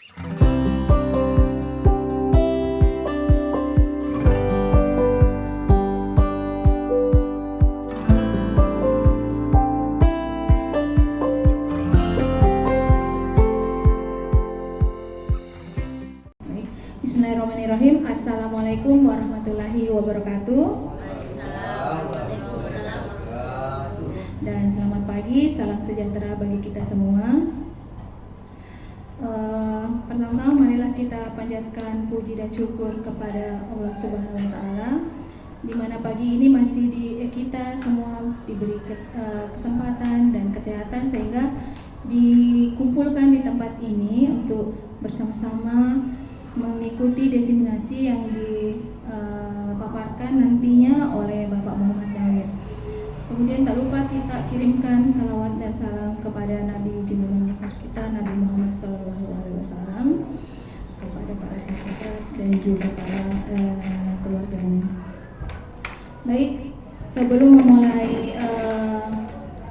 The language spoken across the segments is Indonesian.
Bismillahirrahmanirrahim. Assalamualaikum warahmatullahi wabarakatuh. Dan selamat pagi, salam sejahtera bagi kita semua. Pertama, marilah kita panjatkan puji dan syukur kepada Allah Subhanahu wa Ta'ala, di mana pagi ini masih kita semua diberi kesempatan dan kesehatan sehingga dikumpulkan di tempat ini untuk bersama-sama mengikuti diseminasi yang dipaparkan nantinya oleh Bapak Muhammad Nawir. Kemudian tak lupa kita kirimkan salawat dan salam kepada Nabi junjungan besar kita Nabi Muhammad SAW, kepada para sahabat dan juga para keluarganya. Baik, sebelum memulai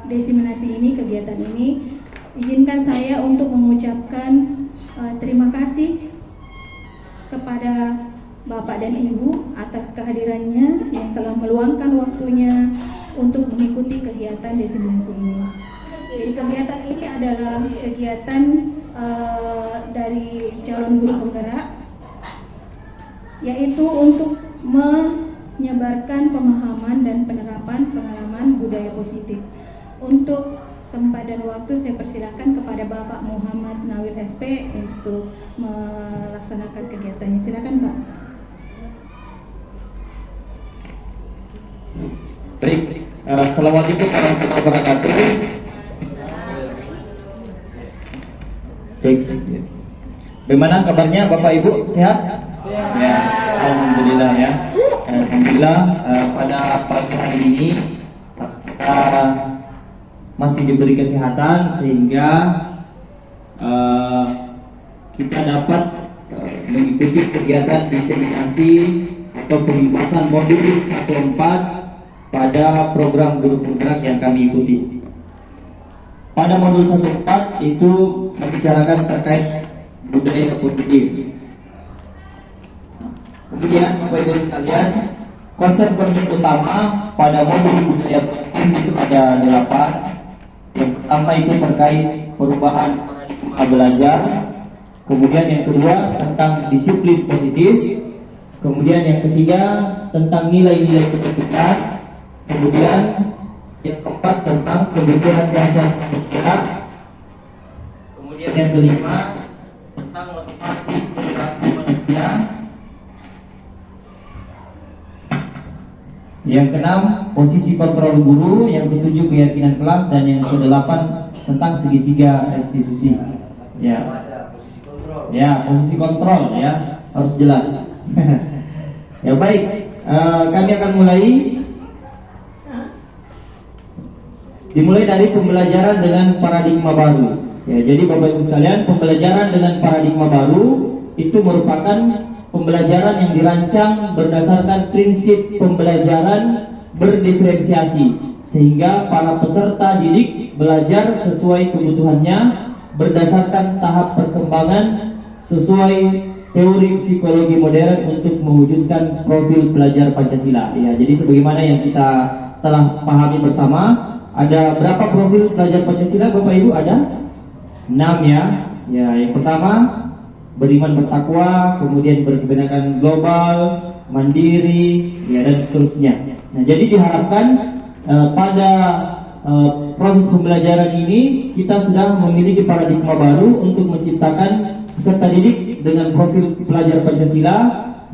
diseminasi ini, kegiatan ini, izinkan saya untuk mengucapkan terima kasih kepada Bapak dan Ibu atas kehadirannya yang telah meluangkan waktunya untuk mengikuti kegiatan diseminasi ini. Jadi kegiatan ini adalah kegiatan dari calon guru penggerak, yaitu untuk menyebarkan pemahaman dan penerapan pengalaman budaya positif. Untuk tempat dan waktu saya persilakan kepada Bapak Muhammad Nawir SP untuk melaksanakan kegiatannya. Silakan Pak. Baik, assalamualaikum warahmatullahi wabarakatuh. Cek. Bagaimana kabarnya Bapak Ibu, sehat? Ya, alhamdulillah ya. Alhamdulillah pada pagi hari ini kita masih diberi kesehatan sehingga kita dapat mengikuti kegiatan diseminasi atau pembahasan modul 1.4 pada program guru penggerak yang kami ikuti. Pada modul 1.4 itu membicarakan terkait budaya positif. Kemudian Bapak Ibu sekalian, konsep-konsep utama pada modul budaya positif itu ada 8. Yang pertama itu terkait perubahan paradigma belajar. Kemudian yang kedua tentang disiplin positif. Kemudian yang ketiga tentang nilai-nilai ketertiban. Kemudian yang keempat tentang kebutuhan dasar bergerak. Kemudian yang kelima tentang motivasi perilaku manusia. Yang keenam posisi kontrol guru. Yang ketujuh keyakinan kelas. Dan yang kedelapan tentang segitiga restitusi. Ya, posisi kontrol ya harus jelas. Ya baik, kami akan mulai. Dimulai dari pembelajaran dengan paradigma baru. Ya, jadi Bapak Ibu sekalian, pembelajaran dengan paradigma baru itu merupakan pembelajaran yang dirancang berdasarkan prinsip pembelajaran berdiferensiasi, sehingga para peserta didik belajar sesuai kebutuhannya berdasarkan tahap perkembangan sesuai teori psikologi modern untuk mewujudkan profil pelajar Pancasila. Ya, jadi sebagaimana yang kita telah pahami bersama, ada berapa profil pelajar Pancasila Bapak Ibu? Ada 6 ya. Ya, yang pertama beriman bertakwa, kemudian berkebinekaan global, mandiri, ya dan seterusnya. Nah, jadi diharapkan pada proses pembelajaran ini kita sudah memiliki paradigma baru untuk menciptakan peserta didik dengan profil pelajar Pancasila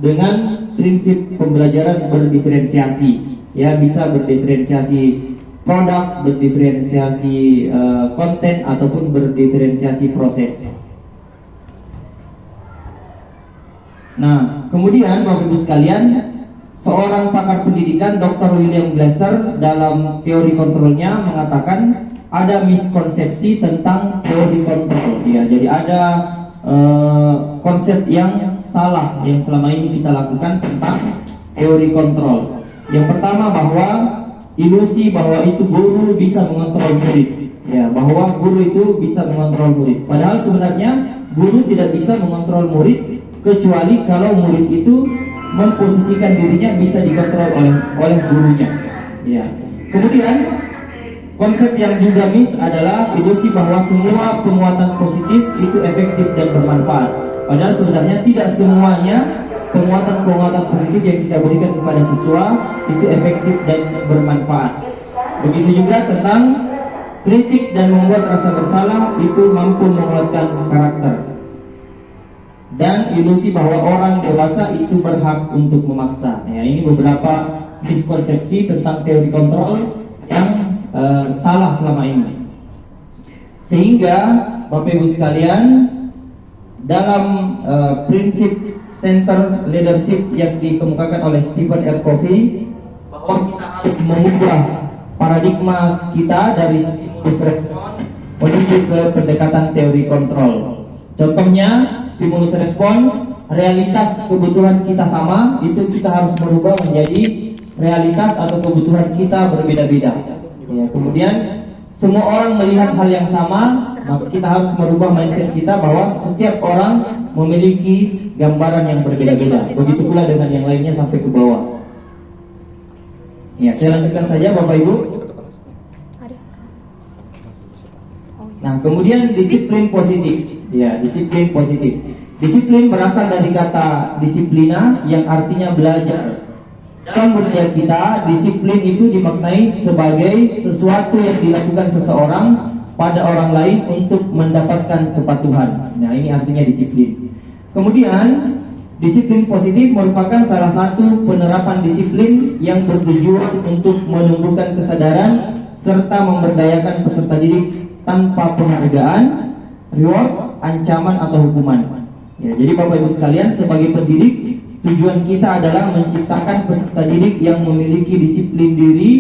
dengan prinsip pembelajaran berdiferensiasi. Ya, bisa berdiferensiasi produk, berdiferensiasi konten ataupun berdiferensiasi proses. Nah, kemudian Bapak Ibu sekalian, seorang pakar pendidikan Dr. William Glasser dalam teori kontrolnya mengatakan ada miskonsepsi tentang teori kontrol. Ya, jadi ada konsep yang salah yang selama ini kita lakukan tentang teori kontrol. Yang pertama bahwa ilusi bahwa itu guru bisa mengontrol murid. ya, bahwa guru itu bisa mengontrol murid. Padahal sebenarnya guru tidak bisa mengontrol murid kecuali kalau murid itu memposisikan dirinya bisa dikontrol oleh gurunya. Ya. Kemudian konsep yang juga miss adalah ilusi bahwa semua penguatan positif itu efektif dan bermanfaat. Padahal sebenarnya tidak semuanya penguatan positif yang kita berikan kepada siswa itu efektif dan bermanfaat. Begitu juga tentang kritik dan membuat rasa bersalah itu mampu menguatkan karakter. Dan ilusi bahwa orang dewasa itu berhak untuk memaksa. Ya, ini beberapa miskonsepsi tentang teori kontrol yang salah selama ini. Sehingga Bapak Ibu sekalian, dalam prinsip center leadership yang dikemukakan oleh Stephen R. Covey, bahwa kita harus mengubah paradigma kita dari stimulus respon menuju ke pendekatan teori kontrol. Contohnya, stimulus respon, realitas kebutuhan kita sama, itu kita harus merubah menjadi realitas atau kebutuhan kita berbeda-beda. Ya, kemudian semua orang melihat hal yang sama, maka kita harus merubah mindset kita bahwa setiap orang memiliki gambaran yang berbeda-beda. Begitu pula dengan yang lainnya sampai ke bawah. Ya, saya lanjutkan saja Bapak Ibu. Nah, kemudian disiplin positif. Ya, disiplin positif. Disiplin berasal dari kata disiplina yang artinya belajar. Dalam budaya kita, disiplin itu dimaknai sebagai sesuatu yang dilakukan seseorang pada orang lain untuk mendapatkan kepatuhan. Nah, ini artinya disiplin. Kemudian, disiplin positif merupakan salah satu penerapan disiplin yang bertujuan untuk menumbuhkan kesadaran serta memberdayakan peserta didik tanpa penghargaan, reward, ancaman atau hukuman. Ya, jadi Bapak Ibu sekalian, sebagai pendidik, tujuan kita adalah menciptakan peserta didik yang memiliki disiplin diri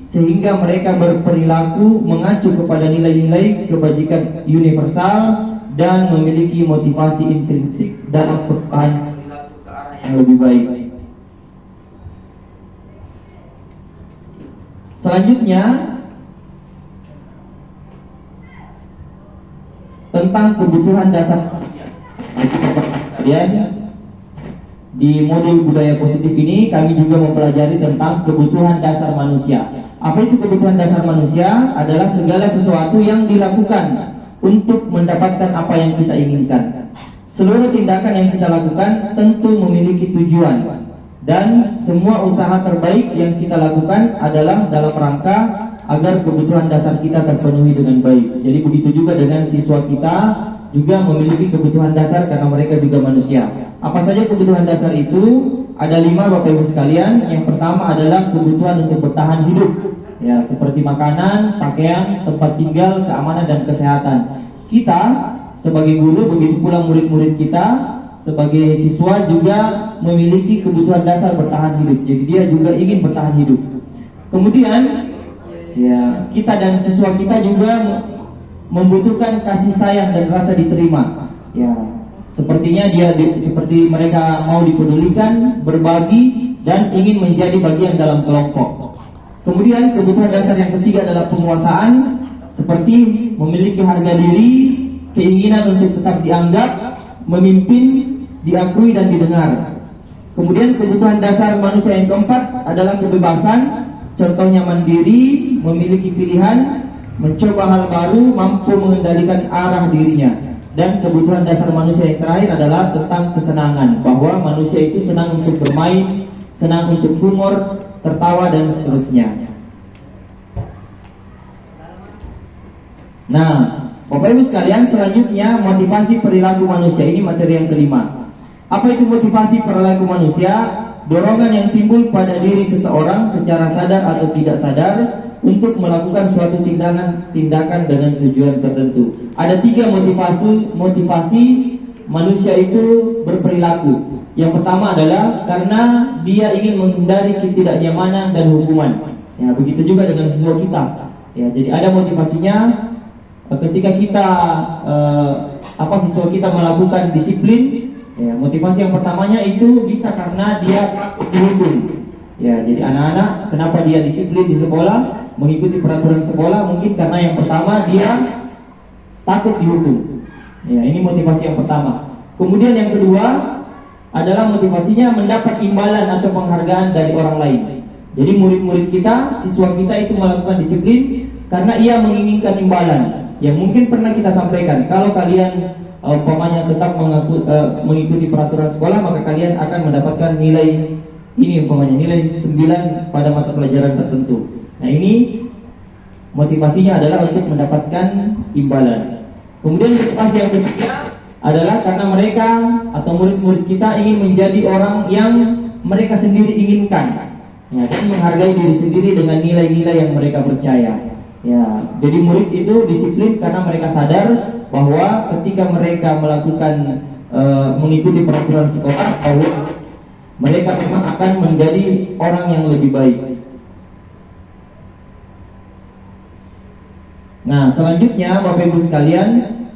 sehingga mereka berperilaku mengacu kepada nilai-nilai kebajikan universal dan memiliki motivasi intrinsik dalam perubahan perilaku ke arah yang lebih baik. Selanjutnya, tentang kebutuhan dasar manusia. Kemudian di modul budaya positif ini kami juga mempelajari tentang kebutuhan dasar manusia. Apa itu kebutuhan dasar manusia? Adalah segala sesuatu yang dilakukan untuk mendapatkan apa yang kita inginkan. Seluruh tindakan yang kita lakukan tentu memiliki tujuan, dan semua usaha terbaik yang kita lakukan adalah dalam rangka agar kebutuhan dasar kita terpenuhi dengan baik. Jadi begitu juga dengan siswa kita juga memiliki kebutuhan dasar karena mereka juga manusia. Apa saja kebutuhan dasar itu? Ada 5 Bapak Ibu sekalian. Yang pertama adalah kebutuhan untuk bertahan hidup. Ya, seperti makanan, pakaian, tempat tinggal, keamanan dan kesehatan. Kita sebagai guru, begitu pula murid-murid kita sebagai siswa juga memiliki kebutuhan dasar bertahan hidup. Jadi dia juga ingin bertahan hidup. Kemudian ya, kita dan siswa kita juga membutuhkan kasih sayang dan rasa diterima. Ya, sepertinya seperti mereka mau dipedulikan, berbagi, dan ingin menjadi bagian dalam kelompok. Kemudian kebutuhan dasar yang ketiga adalah penguasaan, seperti memiliki harga diri, keinginan untuk tetap dianggap, memimpin, diakui dan didengar. Kemudian kebutuhan dasar manusia yang keempat adalah kebebasan. Contohnya mandiri, memiliki pilihan, mencoba hal baru, mampu mengendalikan arah dirinya. Dan kebutuhan dasar manusia yang terakhir adalah tentang kesenangan, bahwa manusia itu senang untuk bermain, senang untuk humor, tertawa dan seterusnya. Nah, Bapak Ibu sekalian, selanjutnya motivasi perilaku manusia. Ini materi yang kelima. Apa itu motivasi perilaku manusia? Dorongan yang timbul pada diri seseorang secara sadar atau tidak sadar untuk melakukan suatu tindakan dengan tujuan tertentu. Ada 3 motivasi manusia itu berperilaku. Yang pertama adalah karena dia ingin menghindari ketidaknyamanan dan hukuman. Ya, begitu juga dengan siswa kita. Ya, jadi ada motivasinya ketika kita siswa kita melakukan disiplin. Ya, motivasi yang pertamanya itu bisa karena dia takut dihukum. Ya, jadi anak-anak kenapa dia disiplin di sekolah? mengikuti peraturan sekolah mungkin karena yang pertama dia takut dihukum. Ya, ini motivasi yang pertama. Kemudian yang kedua adalah motivasinya mendapat imbalan atau penghargaan dari orang lain. Jadi murid-murid kita, siswa kita itu melakukan disiplin karena ia menginginkan imbalan. Yang mungkin pernah kita sampaikan, kalau kalian umpamanya tetap mengikuti peraturan sekolah, maka kalian akan mendapatkan nilai ini, umpamanya nilai 9 pada mata pelajaran tertentu. Nah, ini motivasinya adalah untuk mendapatkan imbalan. Kemudian motivasi yang ketiga adalah karena mereka atau murid-murid kita ingin menjadi orang yang mereka sendiri inginkan. Ya, dan menghargai diri sendiri dengan nilai-nilai yang mereka percaya. Ya, jadi murid itu disiplin karena mereka sadar bahwa ketika mereka melakukan mengikuti peraturan sekolah, bahwa mereka memang akan menjadi orang yang lebih baik. Nah, selanjutnya Bapak Ibu sekalian,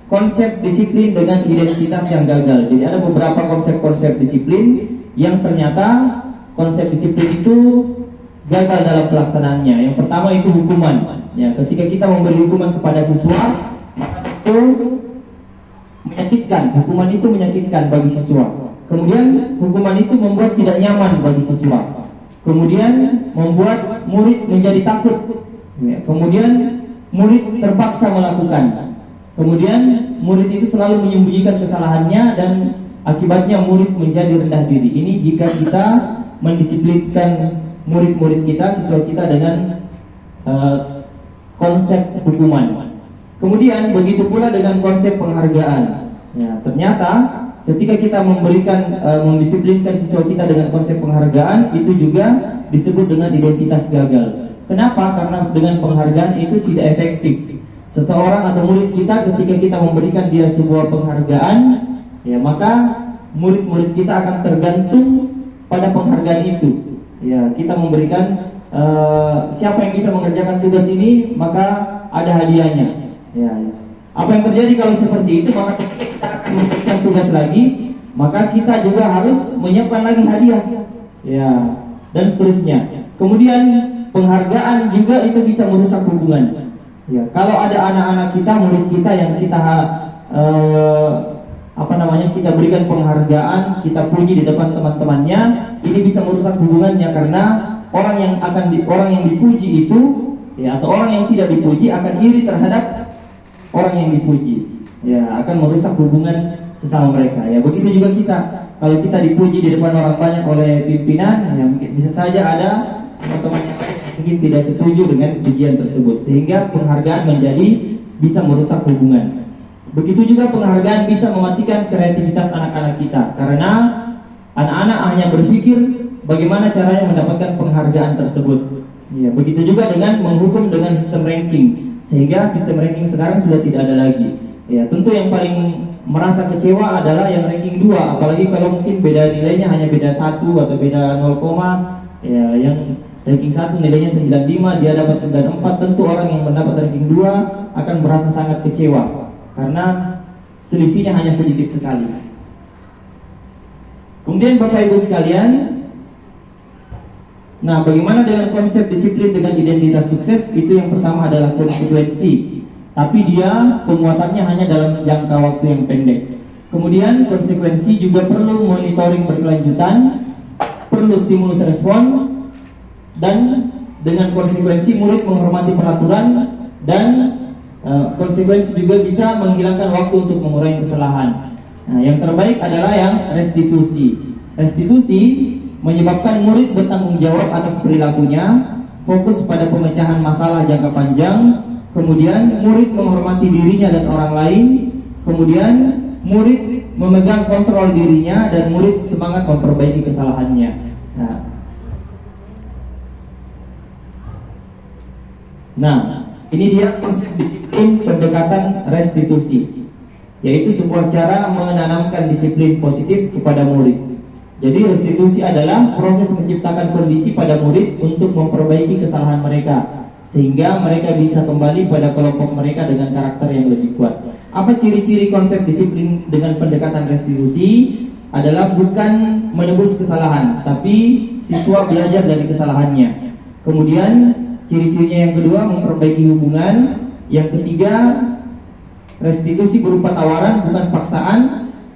konsep disiplin dengan identitas yang gagal. Jadi ada beberapa konsep-konsep disiplin yang ternyata konsep disiplin itu gagal dalam pelaksanaannya. Yang pertama itu hukuman. Ya, ketika kita memberi hukuman kepada siswa, maka itu menyakitkan. Hukuman itu menyakitkan bagi siswa. Kemudian hukuman itu membuat tidak nyaman bagi siswa. Kemudian membuat murid menjadi takut. Ya, kemudian murid terpaksa melakukan. Kemudian murid itu selalu menyembunyikan kesalahannya dan akibatnya murid menjadi rendah diri. Ini jika kita mendisiplinkan murid-murid kita, siswa kita dengan konsep hukuman. Kemudian begitu pula dengan konsep penghargaan. Ya, ternyata ketika kita mendisiplinkan siswa kita dengan konsep penghargaan, itu juga disebut dengan identitas gagal. Kenapa? Karena dengan penghargaan itu tidak efektif. Seseorang atau murid kita ketika kita memberikan dia sebuah penghargaan, ya maka murid-murid kita akan tergantung pada penghargaan itu. Ya, kita memberikan siapa yang bisa mengerjakan tugas ini, maka ada hadiahnya. Ya, apa yang terjadi kalau seperti itu? Maka kita akan memberikan tugas lagi, maka kita juga harus menyiapkan lagi hadiah. Ya, dan seterusnya. Kemudian penghargaan juga itu bisa merusak hubungan. Ya, kalau ada anak-anak kita, murid kita yang kita kita berikan penghargaan, kita puji di depan teman-temannya, ini bisa merusak hubungannya karena orang yang dipuji itu, ya, atau orang yang tidak dipuji akan iri terhadap orang yang dipuji. Ya, akan merusak hubungan sesama mereka. Ya, begitu juga kita. Kalau kita dipuji di depan orang banyak oleh pimpinan, ya mungkin bisa saja ada teman-teman yang lain yang mungkin tidak setuju dengan pujian tersebut, sehingga penghargaan menjadi bisa merusak hubungan. Begitu juga penghargaan bisa mematikan kreativitas anak-anak kita, karena anak-anak hanya berpikir bagaimana caranya mendapatkan penghargaan tersebut. Ya, begitu juga dengan menghukum dengan sistem ranking, sehingga sistem ranking sekarang sudah tidak ada lagi. Ya, tentu yang paling merasa kecewa adalah yang ranking 2, apalagi kalau mungkin beda nilainya hanya beda 1 atau beda 0, ya, yang ranking 1 nilainya 95, dia dapat 94, tentu orang yang mendapat ranking 2 akan merasa sangat kecewa karena selisihnya hanya sedikit sekali. Kemudian Bapak Ibu sekalian, nah bagaimana dengan konsep disiplin dengan identitas sukses? Itu yang pertama adalah konsekuensi, tapi dia penguatannya hanya dalam jangka waktu yang pendek. Kemudian konsekuensi juga perlu monitoring berkelanjutan, perlu stimulus respon, dan dengan konsekuensi murid menghormati peraturan, dan konsekuensi juga bisa menghilangkan waktu untuk mengurangi kesalahan. Nah, yang terbaik adalah yang restitusi. Restitusi menyebabkan murid bertanggung jawab atas perilakunya, fokus pada pemecahan masalah jangka panjang, kemudian murid menghormati dirinya dan orang lain, kemudian murid memegang kontrol dirinya, dan murid semangat memperbaiki kesalahannya. Nah, ini dia konsep disiplin pendekatan restitusi, yaitu sebuah cara menanamkan disiplin positif kepada murid. Jadi restitusi adalah proses menciptakan kondisi pada murid untuk memperbaiki kesalahan mereka, sehingga mereka bisa kembali pada kelompok mereka dengan karakter yang lebih kuat. Apa ciri-ciri konsep disiplin dengan pendekatan restitusi? Adalah bukan menebus kesalahan, tapi siswa belajar dari kesalahannya. Kemudian ciri-cirinya yang kedua memperbaiki hubungan, yang ketiga restitusi berupa tawaran bukan paksaan,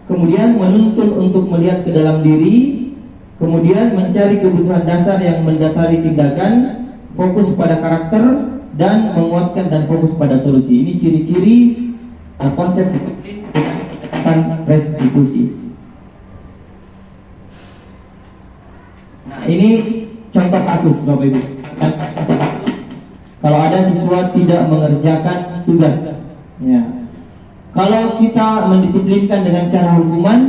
kemudian menuntun untuk melihat ke dalam diri, kemudian mencari kebutuhan dasar yang mendasari tindakan, fokus pada karakter, dan menguatkan dan fokus pada solusi. Ini ciri-ciri konsep disiplin dengan restitusi. Nah, ini contoh kasus Bapak Ibu. Kalau ada siswa tidak mengerjakan tugas, ya. Kalau kita mendisiplinkan dengan cara hukuman,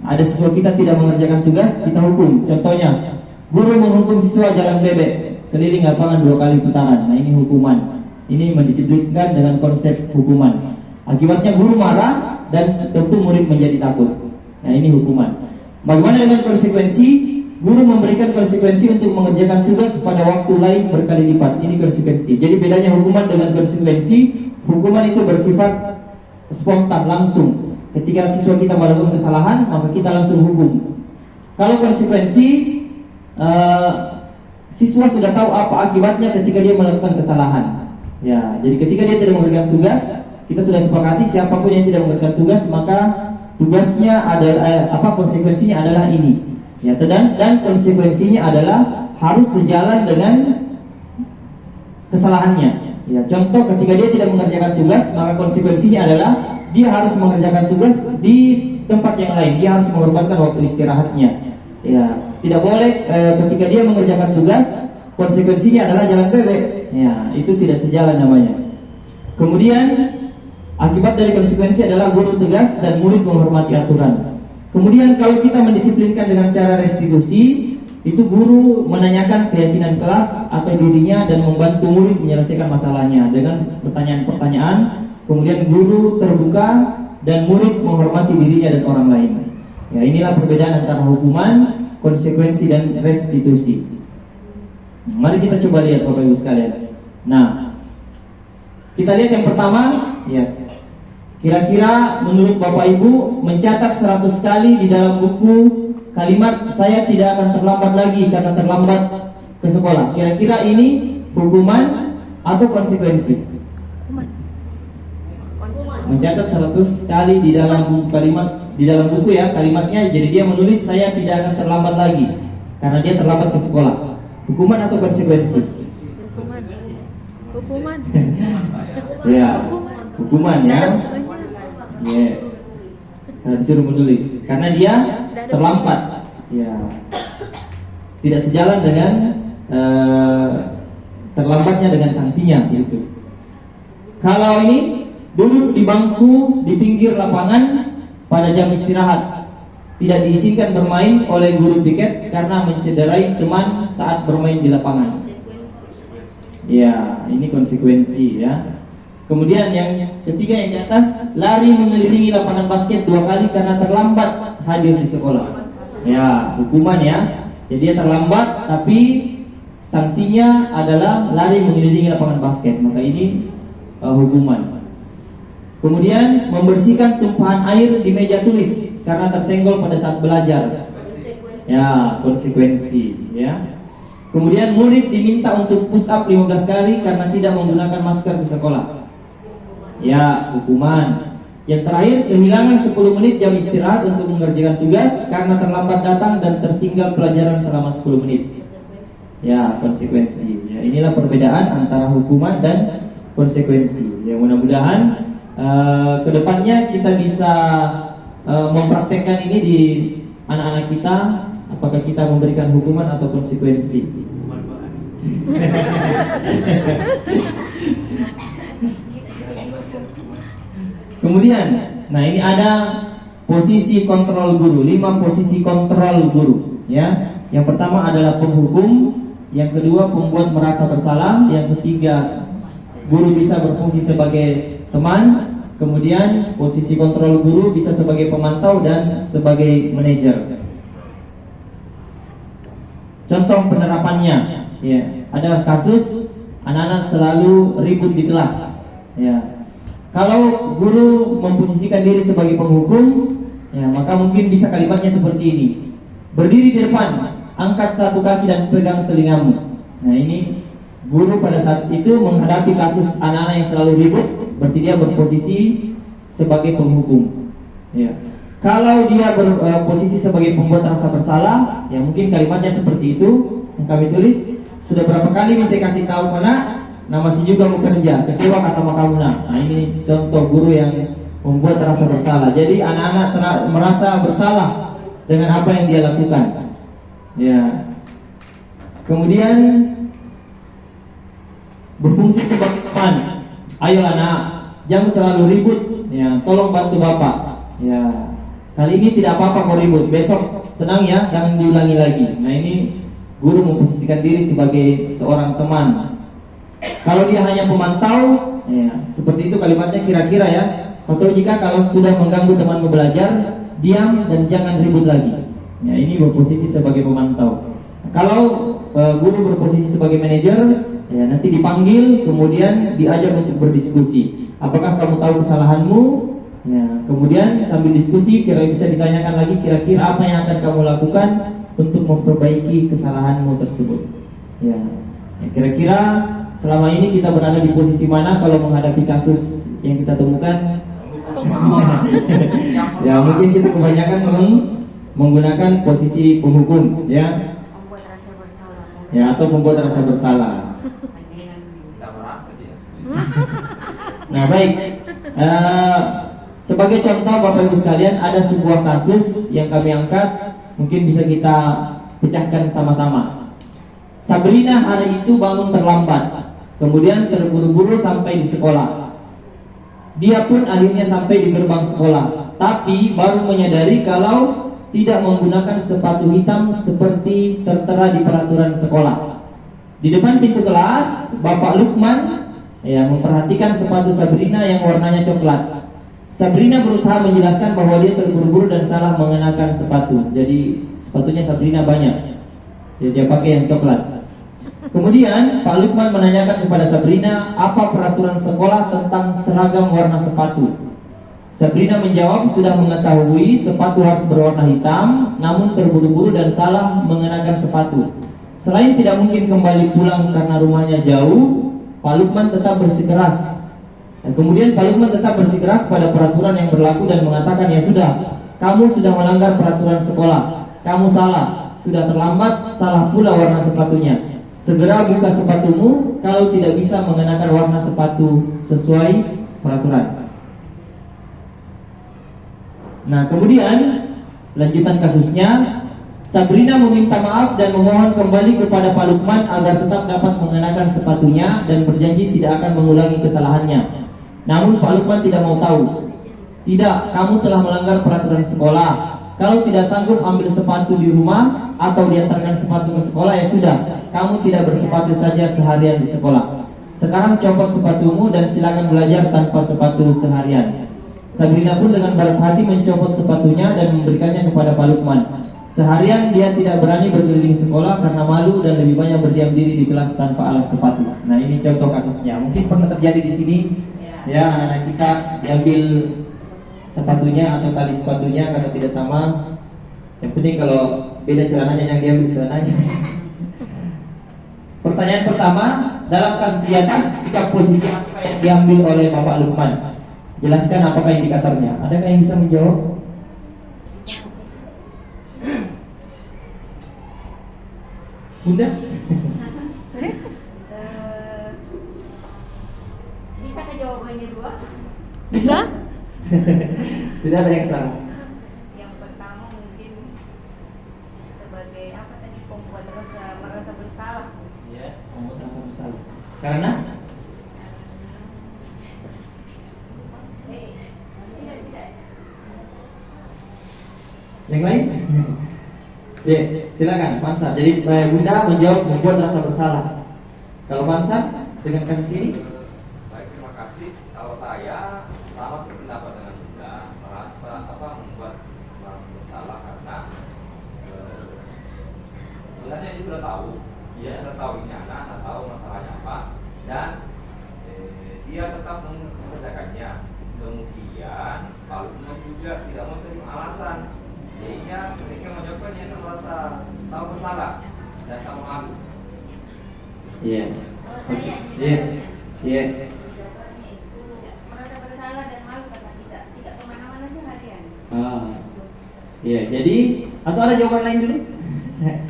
ada siswa kita tidak mengerjakan tugas, kita hukum. Contohnya, guru menghukum siswa jalan bebek, keliling lapangan 2 kali putaran. Nah, ini hukuman. Ini mendisiplinkan dengan konsep hukuman. Akibatnya guru marah dan tentu murid menjadi takut. Nah, ini hukuman. Bagaimana dengan konsekuensi? Guru memberikan konsekuensi untuk mengerjakan tugas pada waktu lain berkali lipat. Ini konsekuensi. Jadi bedanya hukuman dengan konsekuensi. Hukuman itu bersifat spontan, langsung. Ketika siswa kita melakukan kesalahan, maka kita langsung hukum. Kalau konsekuensi, siswa sudah tahu apa akibatnya ketika dia melakukan kesalahan. Ya, jadi ketika dia tidak mengerjakan tugas, kita sudah sepakati siapapun yang tidak mengerjakan tugas, maka tugasnya adalah konsekuensinya adalah ini. Ya, dan konsekuensinya adalah harus sejalan dengan kesalahannya. Ya, contoh ketika dia tidak mengerjakan tugas, maka konsekuensinya adalah dia harus mengerjakan tugas di tempat yang lain. Dia harus mengorbankan waktu istirahatnya. Ya, tidak boleh ketika dia mengerjakan tugas, konsekuensinya adalah jalan bebek. Ya, itu tidak sejalan namanya. Kemudian akibat dari konsekuensi adalah guru tegas dan murid menghormati aturan. Kemudian kalau kita mendisiplinkan dengan cara restitusi, itu guru menanyakan keyakinan kelas atau dirinya dan membantu murid menyelesaikan masalahnya dengan pertanyaan-pertanyaan. Kemudian guru terbuka dan murid menghormati dirinya dan orang lain. Ya, inilah perbedaan antara hukuman, konsekuensi dan restitusi. Mari kita coba lihat Bapak Ibu sekalian. Nah, kita lihat yang pertama, ya. Kira-kira menurut Bapak Ibu mencatat 100 kali di dalam buku kalimat saya tidak akan terlambat lagi karena terlambat ke sekolah. Kira-kira ini hukuman atau konsekuensi? Mencatat 100 kali di dalam kalimat, di dalam buku ya, kalimatnya, jadi dia menulis saya tidak akan terlambat lagi karena dia terlambat ke sekolah. Hukuman atau konsekuensi? Hukuman. Ya, hukuman ya. Ya, disuruh menulis karena dia terlambat. Ya, tidak sejalan dengan terlambatnya dengan sanksinya gitu. Kalau ini duduk di bangku di pinggir lapangan pada jam istirahat, tidak diizinkan bermain oleh guru piket karena mencederai teman saat bermain di lapangan. Ya, ini konsekuensi ya. Kemudian yang ketiga yang di atas, lari mengelilingi lapangan basket 2 kali karena terlambat hadir di sekolah. Ya, hukuman ya. Jadi dia terlambat tapi sanksinya adalah lari mengelilingi lapangan basket. Maka ini hukuman. Kemudian membersihkan tumpahan air di meja tulis karena tersenggol pada saat belajar. Ya, konsekuensi ya. Kemudian murid diminta untuk push up 15 kali karena tidak menggunakan masker di sekolah. Ya, hukuman. Yang terakhir, kehilangan 10 menit jam istirahat untuk mengerjakan tugas karena terlambat datang dan tertinggal pelajaran selama 10 menit. Ya, konsekuensi. Ya, inilah perbedaan antara hukuman dan konsekuensi. Ya, mudah-mudahan kedepannya kita bisa mempraktekkan ini di anak-anak kita. Apakah kita memberikan hukuman atau konsekuensi? Kemudian, nah ini ada posisi kontrol guru, 5 posisi kontrol guru ya. Yang pertama adalah penghukum, yang kedua pembuat merasa bersalah, yang ketiga guru bisa berfungsi sebagai teman, kemudian posisi kontrol guru bisa sebagai pemantau dan sebagai manajer. Contoh penerapannya ya, ada kasus anak-anak selalu ribut di kelas ya. Kalau guru memposisikan diri sebagai penghukum, ya, maka mungkin bisa kalimatnya seperti ini. Berdiri di depan, angkat 1 kaki dan pegang telingamu. Nah, ini guru pada saat itu menghadapi kasus anak-anak yang selalu ribut, berarti dia berposisi sebagai penghukum. Ya. Kalau dia berposisi sebagai pembuat rasa bersalah, ya mungkin kalimatnya seperti itu yang kami tulis. Sudah berapa kali nih saya kasih tahu karena nah masih juga mau kerja, kecewa kah sama kamu nak. Nah ini contoh guru yang membuat rasa bersalah. Jadi anak-anak merasa bersalah dengan apa yang dia lakukan. Ya. Kemudian berfungsi sebagai teman. Ayo anak, jangan selalu ribut. Ya, tolong bantu bapak. Ya. Kali ini tidak apa-apa kau ribut. Besok tenang ya, jangan diulangi lagi. Nah ini guru memposisikan diri sebagai seorang teman. Kalau dia hanya pemantau, ya, seperti itu kalimatnya kira-kira ya. Atau jika kalau sudah mengganggu temanmu belajar, diam dan jangan ribut lagi. Ya, ini berposisi sebagai pemantau. Kalau guru berposisi sebagai manajer, ya, nanti dipanggil, kemudian diajak untuk berdiskusi. Apakah kamu tahu kesalahanmu? Ya, kemudian sambil diskusi, kira bisa ditanyakan lagi kira-kira apa yang akan kamu lakukan untuk memperbaiki kesalahanmu tersebut. Ya, kira-kira selama ini kita berada di posisi mana kalau menghadapi kasus yang kita temukan? Ya, mungkin kita kebanyakan menggunakan posisi penghukum, ya. Ya, atau membuat rasa bersalah. Nah, baik. Sebagai contoh Bapak Ibu sekalian, ada sebuah kasus yang kami angkat, mungkin bisa kita pecahkan sama-sama. Sabrina hari itu bangun terlambat, kemudian terburu-buru sampai di sekolah. Dia pun akhirnya sampai di gerbang sekolah, tapi baru menyadari kalau tidak menggunakan sepatu hitam seperti tertera di peraturan sekolah. Di depan pintu kelas, Bapak Lukman ya memperhatikan sepatu Sabrina yang warnanya coklat. Sabrina berusaha menjelaskan bahwa dia terburu-buru dan salah mengenakan sepatu. Jadi sepatunya Sabrina banyak, jadi dia pakai yang coklat. Kemudian Pak Lukman menanyakan kepada Sabrina apa peraturan sekolah tentang seragam warna sepatu. Sabrina menjawab sudah mengetahui sepatu harus berwarna hitam, namun terburu-buru dan salah mengenakan sepatu. Selain tidak mungkin kembali pulang karena rumahnya jauh, Pak Lukman tetap bersikeras. Dan kemudian Pak Lukman tetap bersikeras pada peraturan yang berlaku dan mengatakan, ya sudah, kamu sudah melanggar peraturan sekolah, kamu salah, sudah terlambat, salah pula warna sepatunya. Segera buka sepatumu kalau tidak bisa mengenakan warna sepatu sesuai peraturan. Nah, kemudian lanjutan kasusnya, Sabrina meminta maaf dan memohon kembali kepada Pak Lukman agar tetap dapat mengenakan sepatunya dan berjanji tidak akan mengulangi kesalahannya. Namun Pak Lukman tidak mau tahu. Tidak, kamu telah melanggar peraturan sekolah. Kalau tidak sanggup ambil sepatu di rumah atau diantarkan sepatu ke sekolah, ya sudah, kamu tidak bersepatu saja seharian di sekolah. Sekarang copot sepatumu dan silakan belajar tanpa sepatu seharian. Sabrina pun dengan berat hati mencopot sepatunya dan memberikannya kepada Pak Lukman. Seharian dia tidak berani berkeliling sekolah karena malu dan lebih banyak berdiam diri di kelas tanpa alas sepatu. Nah, ini contoh kasusnya. Mungkin pernah terjadi di sini, ya, anak-anak kita diambil sepatunya atau tali sepatunya karena tidak sama. Yang penting kalau beda celananya yang diambil celananya. Pertanyaan pertama, dalam kasus di atas, sikap posisi apa yang diambil oleh Bapak Lukman? Jelaskan apakah indikatornya. Adakah yang bisa menjawab? Bunda? Bisa ke jawabannya dua? Bisa? Tidak ada yang salah. Yang pertama mungkin sebagai apa tadi, pembuat merasa bersalah. Ya, membuat rasa bersalah. Karena Tidak bisa. yang lain? Ya, silakan Mansa. Jadi Bunda menjawab membuat rasa bersalah. Kalau Mansa dengan kasus ini? Baik, terima kasih. Kalau saya sama sependapat dengan Bunda, merasa membuat merasa bersalah karena sebenarnya dia sudah tahu, ini anak tahu masalahnya apa, dan dia tetap mengerjakannya. Kemudian Pak Lukman juga tidak mau terima alasan. Jadinya ketika menjawabnya dia merasa tahu bersalah dan tahu malu. Iya. Kalau saya Iya. Iya. jawabannya itu merasa bersalah dan malu karena tidak kemana-mana seharian. Iya, jadi atau ada jawaban lain dulu?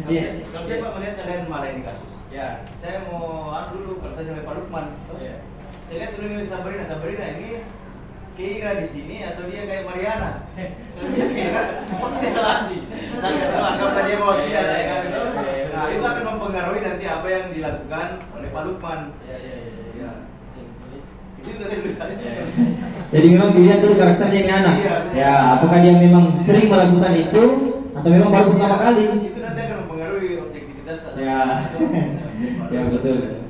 Iya. Kalau saya Pak melihat kalian malah ini kasus. Ya, saya mau dulu kalau saya sampai Pak Lukman. Iya. Saya lihat dulu ini Sabrina ini kira di sini atau dia kayak Mariana? Kalau dia kira pasti relasi. Saya anggap dia mau tidak ada kan itu. Nah, itu akan mempengaruhi nanti apa yang dilakukan oleh Pak Lukman. Iya. Itu saya tulis tadi. Jadi memang dilihat dulu karakternya ini anak. Iya. Ya, apakah dia memang sering melakukan itu atau memang baru pertama kali? Itu nanti akan mempengaruhi objektivitas. Ya. Ya, betul.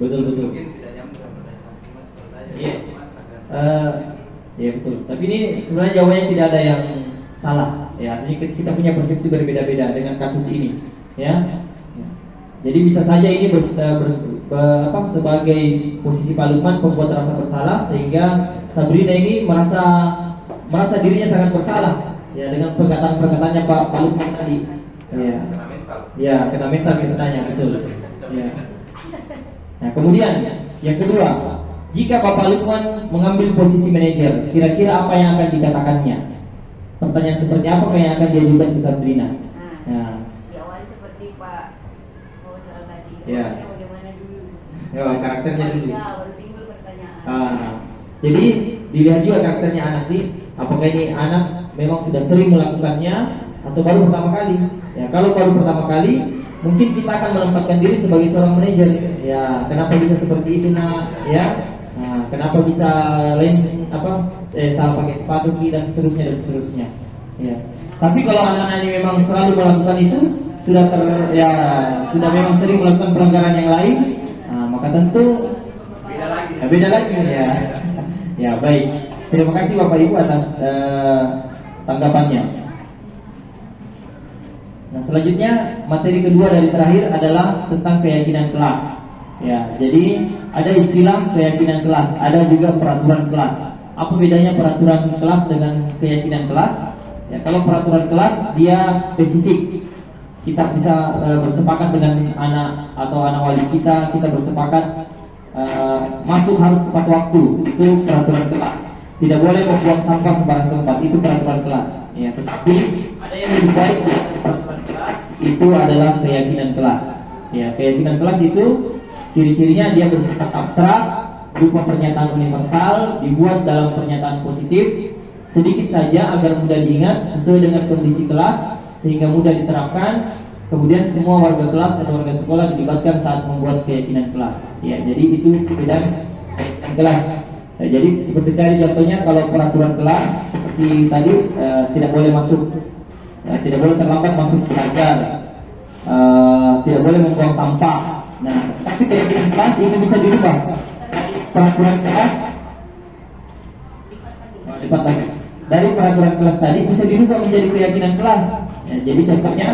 Betul. Mungkin tidak nyambung sama pertanyaan Mas kalau saya. Iya. Mas akan Ya betul. Tapi ini sebenarnya jawabannya tidak ada yang salah. Ya, artinya kita punya persepsi berbeda-beda dengan kasus ini. Ya. Jadi bisa saja ini sebagai posisi Pak Lukman pembuat rasa bersalah sehingga Sabrina ini merasa dirinya sangat bersalah. Ya, dengan perkataan-perkataannya Pak Lukman tadi. Ya. Kena mental. Ya, kena mental ceritanya, betul. Ya. Nah, kemudian yang kedua, jika Bapak Lukman mengambil posisi manajer, kira-kira apa yang akan dikatakannya? Pertanyaan seperti apa yang akan diajukan ke Sabrina? Nah, Diawali seperti Pak Fauzal tadi. Ya. Bagaimana dulu? ya, karakternya dulu. Ya, baru timbul pertanyaan. Jadi dilihat juga karakternya anak nih, apakah ini anak memang sudah sering melakukannya atau baru pertama kali? Ya, kalau baru pertama kali, mungkin kita akan menempatkan diri sebagai seorang manajer. Ya, kenapa bisa seperti itu nak? Ya. Nah, kenapa bisa lain salah pakai sepatu dan seterusnya. Ya. Tapi kalau anak-anak ini memang selalu melakukan itu, sudah memang sering melakukan pelanggaran yang lain, maka tentu beda lagi ya. Ya, baik. Terima kasih Bapak Ibu atas tanggapannya. Nah, selanjutnya materi kedua dari terakhir adalah tentang keyakinan kelas. Ya, jadi ada istilah keyakinan kelas, ada juga peraturan kelas. Apa bedanya peraturan kelas dengan keyakinan kelas? Ya, kalau peraturan kelas dia spesifik. Kita bisa bersepakat dengan anak atau anak wali kita bersepakat masuk harus tepat waktu. Itu peraturan kelas. Tidak boleh membuang sampah sembarang tempat. Itu peraturan kelas. Ya, tetapi ada yang lebih baik dari peraturan kelas. Itu adalah keyakinan kelas. Ya, keyakinan kelas itu ciri-cirinya dia bersifat abstrak, berupa pernyataan universal, dibuat dalam pernyataan positif, sedikit saja agar mudah diingat, sesuai dengan kondisi kelas, sehingga mudah diterapkan. Kemudian semua warga kelas atau warga sekolah dilibatkan saat membuat keyakinan kelas. Ya, jadi itu perbedaan keyakinan kelas. Ya, jadi seperti tadi contohnya, kalau peraturan kelas seperti tadi tidak boleh masuk, tidak boleh terlambat masuk belajar, tidak boleh membuang sampah. Nah, tapi keyakinan kelas itu bisa dirubah. Peraturan kelas cepat lagi. Dari peraturan kelas tadi bisa dirubah menjadi keyakinan kelas. Ya, jadi contohnya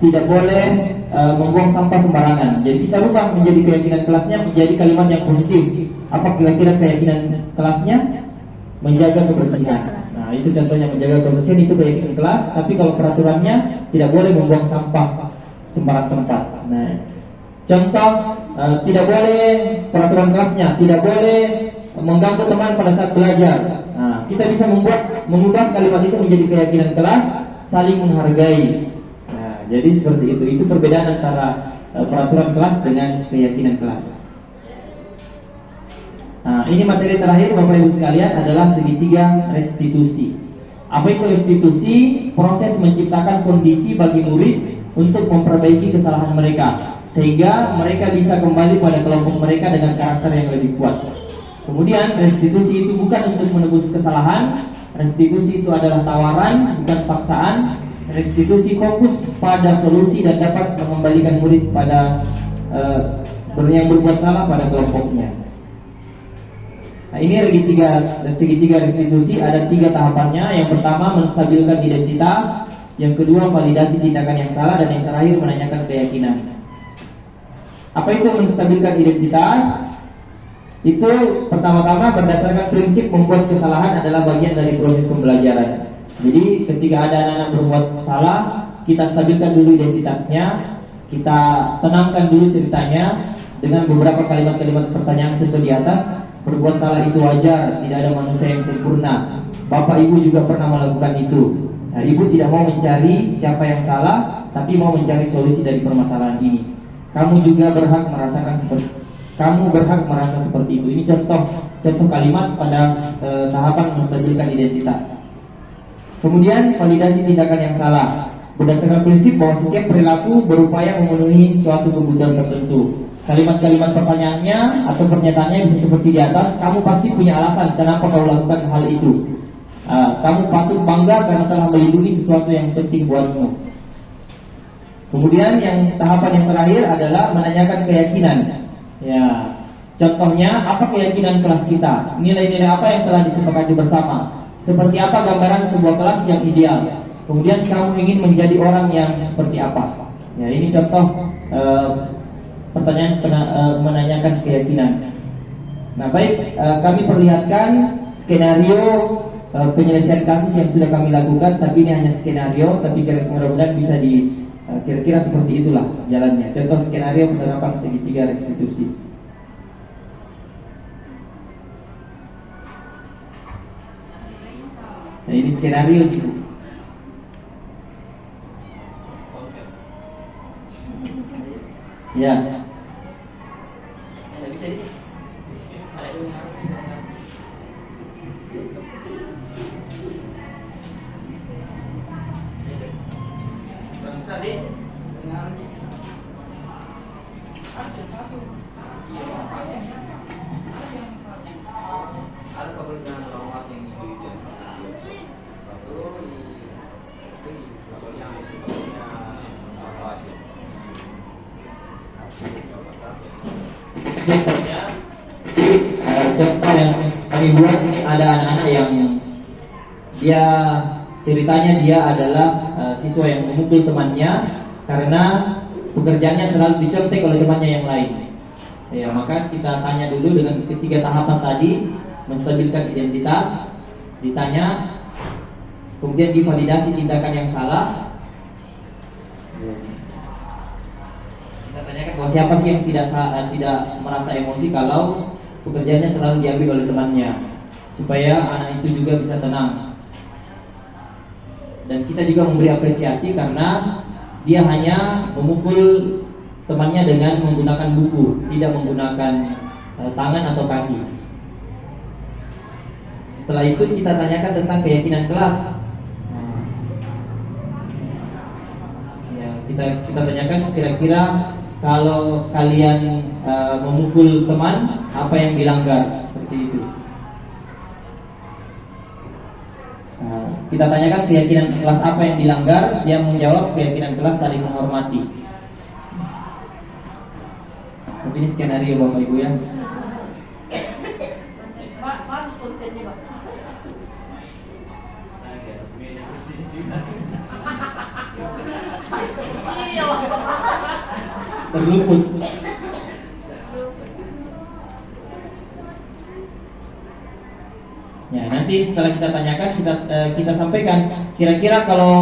tidak boleh membuang sampah sembarangan. Jadi kita rubah menjadi keyakinan kelasnya menjadi kalimat yang positif. Apa kira-kira keyakinan kelasnya? Menjaga kebersihan. Nah, itu contohnya menjaga kebersihan, itu keyakinan kelas. Tapi kalau peraturannya tidak boleh membuang sampah sembarang tempat. Nah, contoh tidak boleh peraturan kelasnya, tidak boleh mengganggu teman pada saat belajar. Nah, kita bisa mengubah kalimat itu menjadi keyakinan kelas, saling menghargai. Nah, jadi seperti itu. Itu perbedaan antara peraturan kelas dengan keyakinan kelas. Nah, ini materi terakhir Bapak Ibu sekalian adalah segitiga restitusi. Apa itu restitusi? Proses menciptakan kondisi bagi murid untuk memperbaiki kesalahan mereka, sehingga mereka bisa kembali pada kelompok mereka dengan karakter yang lebih kuat. Kemudian restitusi itu bukan untuk menebus kesalahan. Restitusi itu adalah tawaran, bukan paksaan. Restitusi fokus pada solusi dan dapat mengembalikan murid pada yang berbuat salah pada kelompoknya. Nah, ini segitiga restitusi ada 3 tahapannya. Yang pertama menstabilkan identitas, yang kedua validasi tindakan yang salah, dan yang terakhir menanyakan keyakinan. Apa itu menstabilkan identitas? Itu pertama-tama berdasarkan prinsip membuat kesalahan adalah bagian dari proses pembelajaran. Jadi ketika ada anak-anak berbuat salah, kita stabilkan dulu identitasnya, kita tenangkan dulu ceritanya, dengan beberapa kalimat-kalimat pertanyaan contoh di atas. Berbuat salah itu wajar, tidak ada manusia yang sempurna. Bapak Ibu juga pernah melakukan itu. Nah, Ibu tidak mau mencari siapa yang salah, tapi mau mencari solusi dari permasalahan ini. Kamu juga berhak merasakan seperti kamu berhak merasa seperti itu. Ini contoh kalimat pada tahapan menstabilkan identitas. Kemudian validasi tindakan yang salah. Berdasarkan prinsip bahwa setiap perilaku berupaya memenuhi suatu kebutuhan tertentu. Kalimat-kalimat pertanyaannya atau pernyataannya bisa seperti di atas. Kamu pasti punya alasan kenapa kau lakukan hal itu. Kamu patut bangga karena telah melindungi sesuatu yang penting buatmu. Kemudian yang tahapan yang terakhir adalah menanyakan keyakinan. Ya, contohnya apa keyakinan kelas kita? Nilai-nilai apa yang telah disepakati bersama? Seperti apa gambaran sebuah kelas yang ideal? Kemudian kamu ingin menjadi orang yang seperti apa? Ya, ini contoh pertanyaan menanyakan keyakinan. Nah, baik, kami perlihatkan skenario penyelesaian kasus yang sudah kami lakukan, tapi ini hanya skenario, tapi mudah-mudahan bisa kira-kira seperti itulah jalannya. Contoh skenario penerapan segitiga restitusi. Nah, ini skenario gitu. Ya. Bisa ini. Ada kebenaran lawak yang itu dan satu itu yang apa aja. Contoh yang kami buat ini ada anak-anak yang dia ceritanya dia adalah siswa yang memukul temannya karena pekerjaannya selalu dicontek oleh temannya yang lain. Ya, maka kita tanya dulu dengan ketiga tahapan tadi, menstabilkan identitas, ditanya, kemudian divalidasi tindakan yang salah. Kita tanyakan bahwa siapa sih yang tidak merasa emosi kalau pekerjaannya selalu diambil oleh temannya, supaya anak itu juga bisa tenang. Dan kita juga memberi apresiasi karena dia hanya memukul temannya dengan menggunakan buku, tidak menggunakan tangan atau kaki. Setelah itu kita tanyakan tentang keyakinan kelas. Ya, kita tanyakan kira-kira kalau kalian memukul teman, apa yang dilanggar, seperti itu. Kita tanyakan keyakinan kelas apa yang dilanggar, dia menjawab keyakinan kelas saling menghormati. Tapi ini skenario Bapak Ibu ya. Bagus kontennya, Pak. Terluput. Ya, nanti setelah kita tanyakan kita sampaikan kira-kira kalau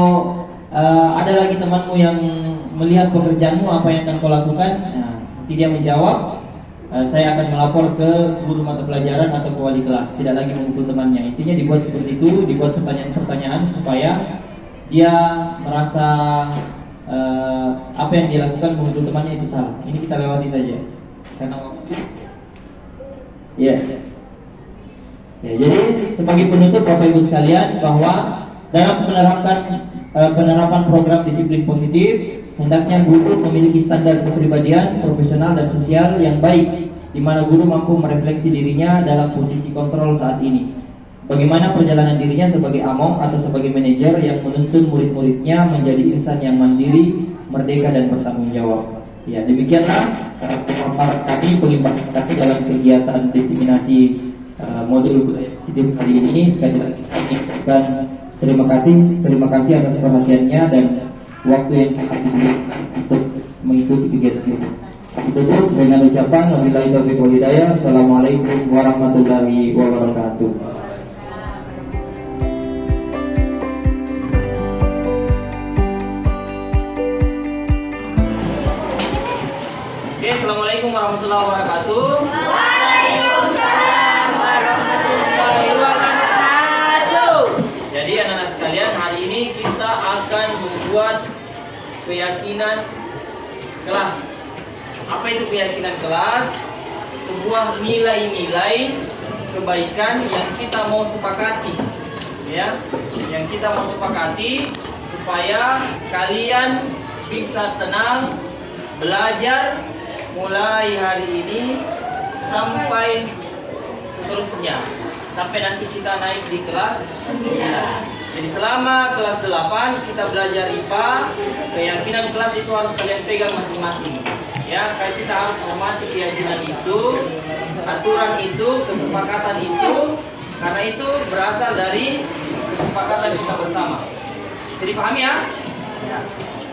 ada lagi temanmu yang melihat pekerjaanmu apa yang akan kau lakukan. Nah, nanti dia menjawab saya akan melapor ke guru mata pelajaran atau ke wali kelas, tidak lagi memukul temannya. Intinya dibuat seperti itu, dibuat pertanyaan-pertanyaan supaya dia merasa apa yang dia lakukan memukul temannya itu salah. Ini kita lewati saja karena waktu. Ya. Ya, jadi sebagai penutup Bapak Ibu sekalian, bahwa dalam penerapan program disiplin positif, hendaknya guru memiliki standar kepribadian, profesional dan sosial yang baik, di mana guru mampu merefleksi dirinya dalam posisi kontrol saat ini. Bagaimana perjalanan dirinya sebagai among atau sebagai manajer yang menuntun murid-muridnya menjadi insan yang mandiri, merdeka dan bertanggung jawab. Ya, demikianlah pemaparan kami, pengimpasan kami dalam kegiatan diseminasi modul budaya positif kali ini. Sekali lagi kami ucapkan terima kasih atas perhatiannya dan waktu yang sangat diberikan untuk mengikuti kegiatan ini. Ditutup dengan ucapan wabillahi taufiq wal hidayah. Assalamualaikum warahmatullahi wabarakatuh. Oke, assalamualaikum warahmatullahi warahmatullahi wabarakatuh. Waalaikumsalam warahmatullahi wabarakatuh. Jadi anak-anak sekalian, hari ini kita akan membuat keyakinan kelas. Apa itu keyakinan kelas? Sebuah nilai-nilai kebaikan yang kita mau sepakati, ya, yang kita mau sepakati supaya kalian bisa tenang belajar mulai hari ini sampai seterusnya, sampai nanti kita naik di kelas 9. Jadi selama kelas 8 kita belajar IPA, keyakinan kelas itu harus kalian pegang masing-masing. Ya, kayak kita harus menghormati keyakinan itu, aturan itu, kesepakatan itu, karena itu berasal dari kesepakatan kita bersama. Jadi pahami ya? Ya.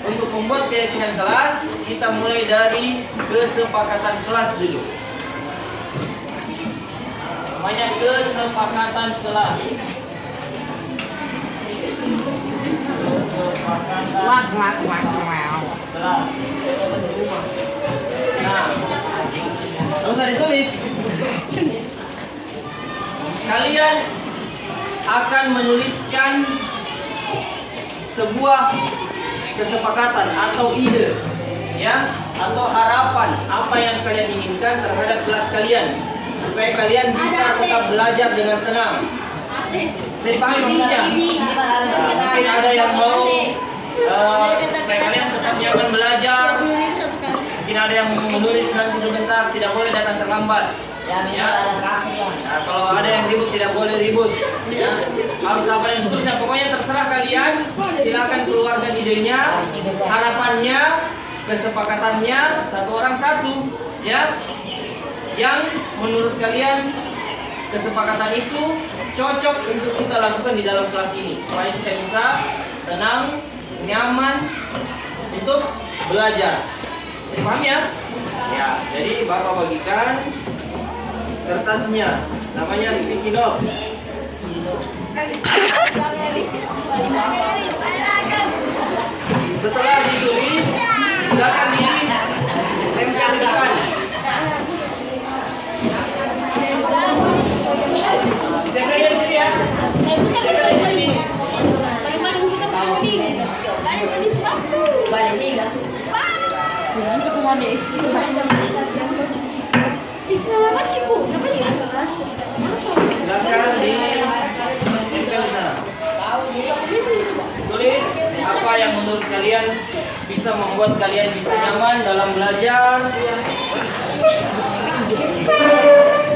Untuk membuat keyakinan kelas, kita mulai dari kesepakatan kelas dulu. Namanya kesepakatan kelas. Kelas. Nah, nggak usah ditulis. Kalian akan menuliskan sebuah kesepakatan atau ide, ya, atau harapan apa yang kalian inginkan terhadap kelas kalian, supaya kalian bisa tetap belajar dengan tenang. Jadi pahami maksudnya? Nah, mungkin ada yang mau supaya kalian tetap nyaman belajar. Mungkin ada yang menulis nanti sebentar, tidak boleh datang terlambat. Ya. Nah, kalau ada yang ribut tidak boleh ribut. Ya. Harus apa dan seterusnya. Pokoknya terserah kalian. Silakan keluarkan idenya, harapannya, kesepakatannya, satu orang satu. Ya. Yang menurut kalian kesepakatan itu cocok untuk kita lakukan di dalam kelas ini supaya kita bisa tenang, nyaman untuk belajar. Jadi paham ya? Ya, jadi Bapak bagikan kertasnya, namanya sticky note. Setelah ditulis, silakan ditempelkan. Tempelnya di sini ya. Silakan ditempel di sana. Tulis apa yang menurut kalian bisa membuat kalian bisa nyaman dalam belajar.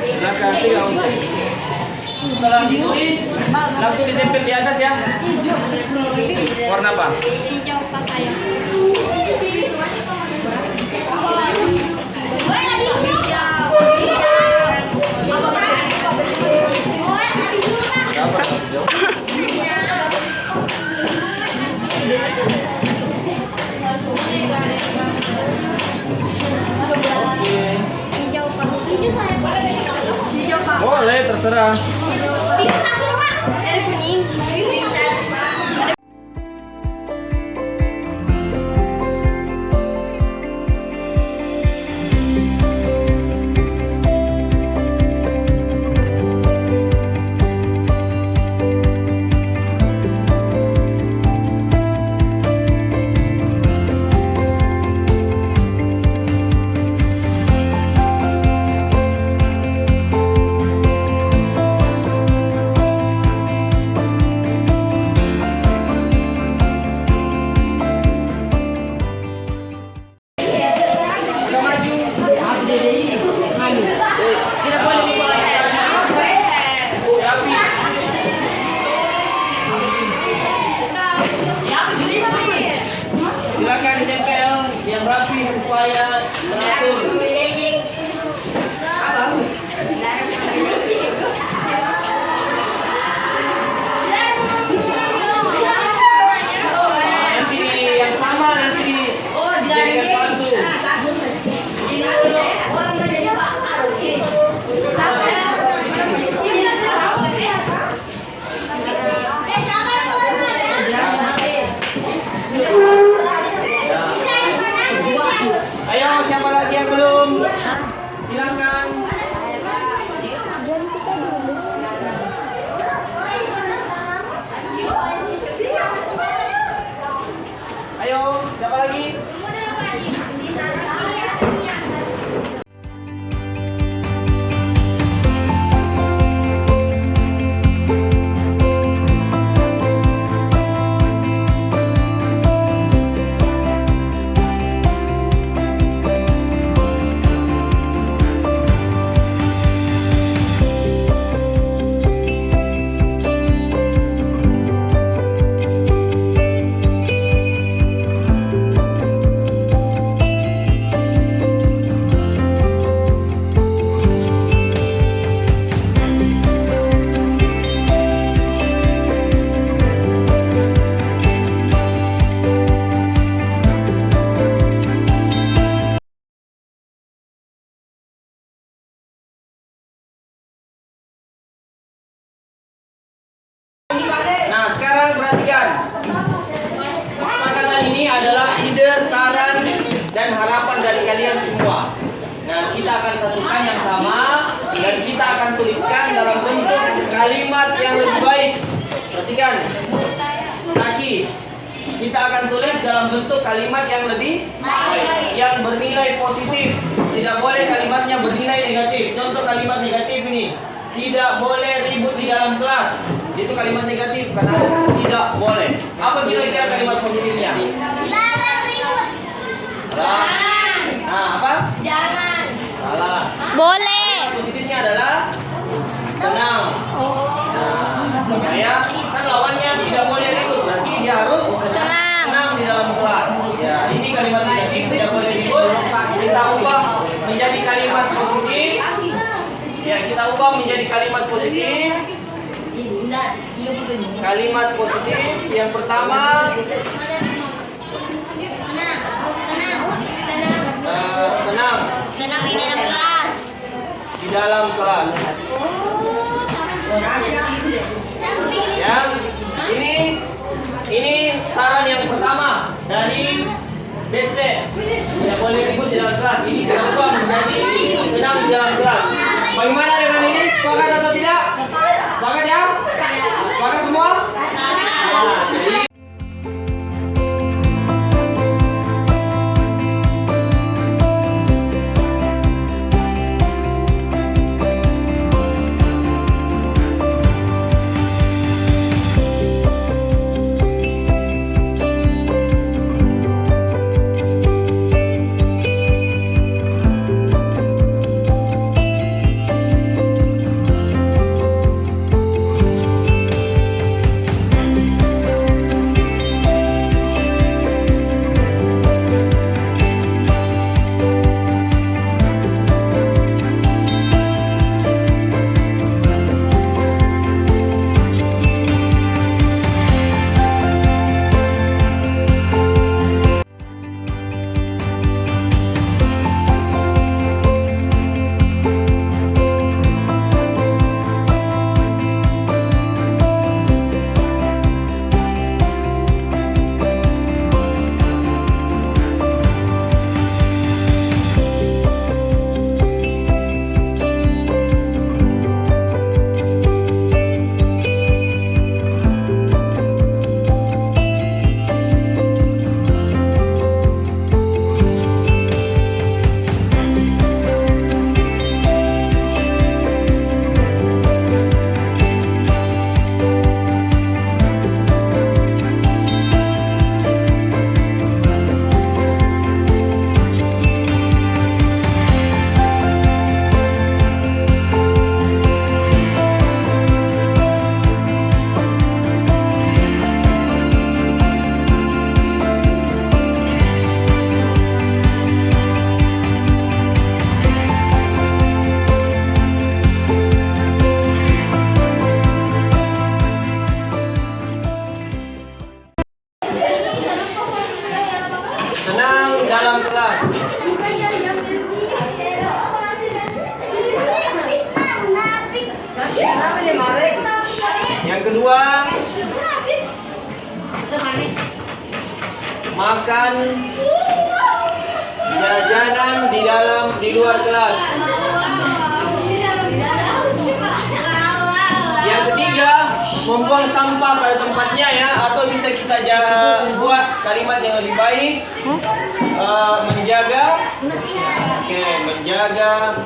Silakan tinggal. Setelah ditulis, langsung ditempel di atas ya. Warna apa? Hijau pakaian. Apa hijau? Hijau saya pakai. Hijau pak. Boleh, terserah. Biru satu pak. Kuning. Biru saya. Silakan ditempel yang rapi supaya teratur. Nanti yang sama nanti dijadikan satu. Ayo, siapa lagi yang belum? Siapa lagi? Nah, sekarang perhatikan. Kesepakatan ini adalah ide, saran, dan harapan dari kalian semua. Nah, kita akan satukan yang sama dan kita akan tuliskan dalam bentuk kalimat yang lebih baik. Perhatikan. Saki. Kita akan tulis dalam bentuk kalimat yang lebih baik, yang bernilai positif. Tidak boleh kalimatnya bernilai negatif. Contoh kalimat negatif ini. Tidak boleh ribut di dalam kelas. Itu kalimat negatif karena tidak boleh. Apa kira-kira kalimat positifnya? Larang ribut. Nah, apa? Jangan. Salah. Boleh. Positifnya adalah tenang. Nah, saya kan lawannya tidak boleh ribut, berarti dia harus tenang di dalam kelas. Ya, ini kalimat negatif, tidak boleh ribut. Kita ubah menjadi kalimat positif. Ya, kita ubah menjadi kalimat positif. Kalimat positif yang pertama, tenang. Tenang di dalam kelas. Di dalam kelas. Ya, ini saran yang pertama dari BC. Tidak boleh ribut di dalam kelas. Ini kita ubah menjadi tenang di dalam kelas. Bagaimana dengan ini? Sepakat atau tidak? Sepakat ya? Sepakat semua? Nah, jadi dalam kelas. Yang kedua, makan jajanan di luar kelas. Yang ketiga, membuang sampah pada tempatnya ya, atau bisa kita buat kalimat yang lebih baik. Menjaga. Oke, menjaga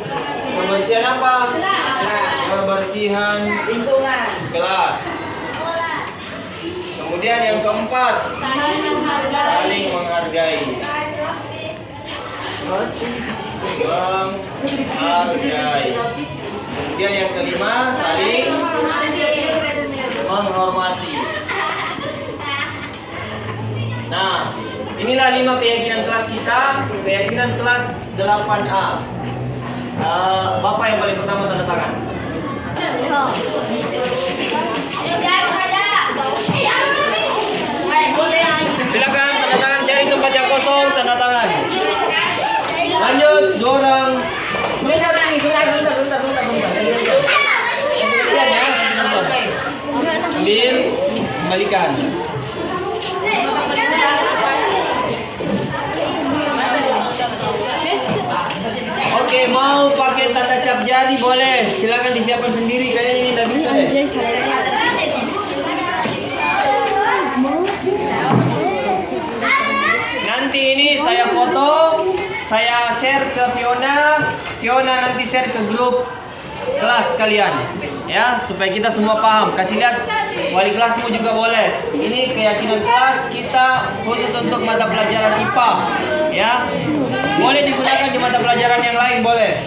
kebersihan apa? Kebersihan Lingkungan. kelas. Kemudian yang keempat, Saling menghargai. saling menghargai. Menghargai. Kemudian yang kelima, saling menghormati. Nah, inilah 5 keyakinan kelas kita. Keyakinan kelas 8A. Bapak yang paling pertama tanda tangan. Silakan tanda tangan, cari tempat yang kosong, tanda tangan. Lanjut, 2 orang. Bentar. Ambil, kembalikan. Oke, mau pakai tanda cap jari boleh. Silakan disiapkan sendiri. Kayaknya ini tidak bisa deh. Nanti ini saya foto, saya share ke Fiona. Fiona nanti share ke grup kelas kalian, ya, supaya kita semua paham. Kasih lihat wali kelasmu juga boleh. Ini keyakinan kelas kita khusus untuk mata pelajaran IPA, ya. Boleh digunakan di mata pelajaran yang lain boleh.